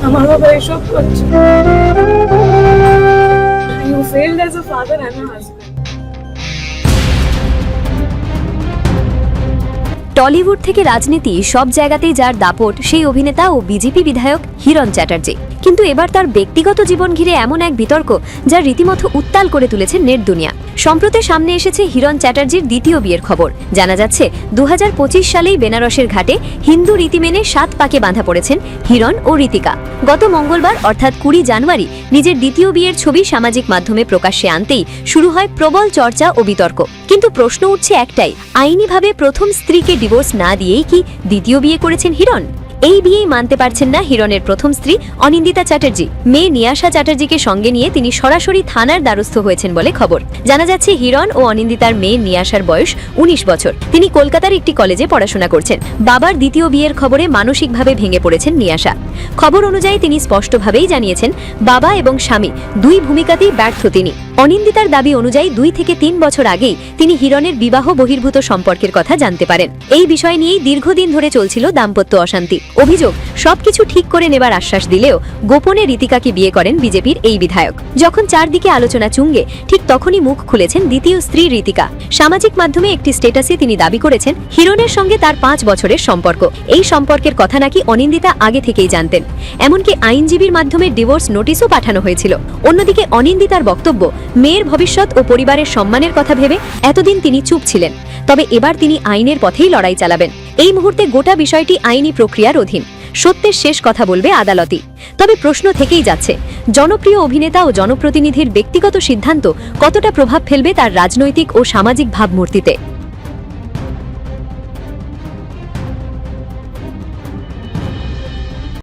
আমার বাবা এসব করছে। You failed as a father and a husband. Tollywood থেকে রাজনীতি সব জায়গাতেই যার দাপট সেই অভিনেতা ও বিজেপি বিধায়ক হিরণ চ্যাটার্জি। কিন্তু এবার তার ব্যক্তিগত জীবন ঘিরে এমন এক বিতর্ক যা রীতিমতো উত্তাল করে তুলেছে নেট দুনিয়া। সম্প্রতি সামনে এসেছে হিরণ চ্যাটার্জির দ্বিতীয় বিয়ের খবর। জানা যাচ্ছে 2025 সালেই বেনারসের ঘাটে হিন্দু রীতি মেনে 7 পাকে বাঁধা পড়েছেন হিরণ ও ঋতিকা। গত মঙ্গলবার অর্থাৎ 20 জানুয়ারি নিজের দ্বিতীয় বিয়ের ছবি সামাজিক মাধ্যমে প্রকাশ্যে আনতেই শুরু হয় প্রবল চর্চা ও বিতর্ক। কিন্তু প্রশ্ন উঠছে একটাই, আইনিভাবে প্রথম স্ত্রীকে ডিভোর্স না দিয়েই কি দ্বিতীয় বিয়ে করেছেন হিরণ? এই বিয়েই মানতে পারছেন না হিরণের প্রথম স্ত্রী অনিন্দিতা চ্যাটার্জি। মেয়ে নিয়াশা চ্যাটার্জিকে সঙ্গে নিয়ে তিনি সরাসরি থানার দ্বারস্থ হয়েছেন বলে খবর। জানা যাচ্ছে হিরণ ও অনিন্দিতার মেয়ে নিয়াশার বয়স 19 বছর। তিনি কলকাতার একটি কলেজে পড়াশোনা করছেন। বাবার দ্বিতীয় বিয়ের খবরে মানসিকভাবে ভেঙে পড়েছেন নিয়াশা। খবর অনুযায়ী তিনি স্পষ্টভাবেই জানিয়েছেন বাবা এবং স্বামী দুই ভূমিকাতেই ব্যর্থ তিনি। অনিন্দিতার দাবি অনুযায়ী 2 থেকে 3 বছর আগেই তিনি হিরণের বিবাহ বহির্ভূত সম্পর্কের কথা জানতে পারেন। এই বিষয় নিয়েই দীর্ঘদিন ধরে চলছিল দাম্পত্য অশান্তি। অভিযোগ, সবকিছু ঠিক করে নেবার আশ্বাস দিলেও গোপনে ঋতিকাকে বিয়ে করেন বিজেপির এই বিধায়ক। যখন চারদিকে আলোচনা চুঙ্গে ঠিক তখনই মুখ খুলেছেন দ্বিতীয় স্ত্রী ঋতিকা। সামাজিক মাধ্যমে একটি স্ট্যাটাসে তিনি দাবি করেছেন হিরণের সঙ্গে তার 5 বছরের সম্পর্ক। এই সম্পর্কের কথা নাকি অনিন্দিতা আগে থেকেই জানতেন। এমনকি আইনজীবীর মাধ্যমে ডিভোর্স নোটিশও পাঠানো হয়েছিল। অন্যদিকে অনিন্দিতার বক্তব্য, মেয়ের ভবিষ্যৎ ও পরিবারের সম্মানের কথা ভেবে এতদিন তিনি চুপ ছিলেন। তবে এবার তিনি আইনের পথেই লড়াই চালাবেন। এই মুহূর্তে গোটা বিষয়টি আইনি প্রক্রিয়ার অধীন। সত্যের শেষ কথা বলবে আদালতই। তবে প্রশ্ন থেকেই যাচ্ছে, জনপ্রিয় অভিনেতা ও জনপ্রতিনিধির ব্যক্তিগত সিদ্ধান্ত কতটা প্রভাব ফেলবে তার রাজনৈতিক ও সামাজিক ভাবমূর্তিতে।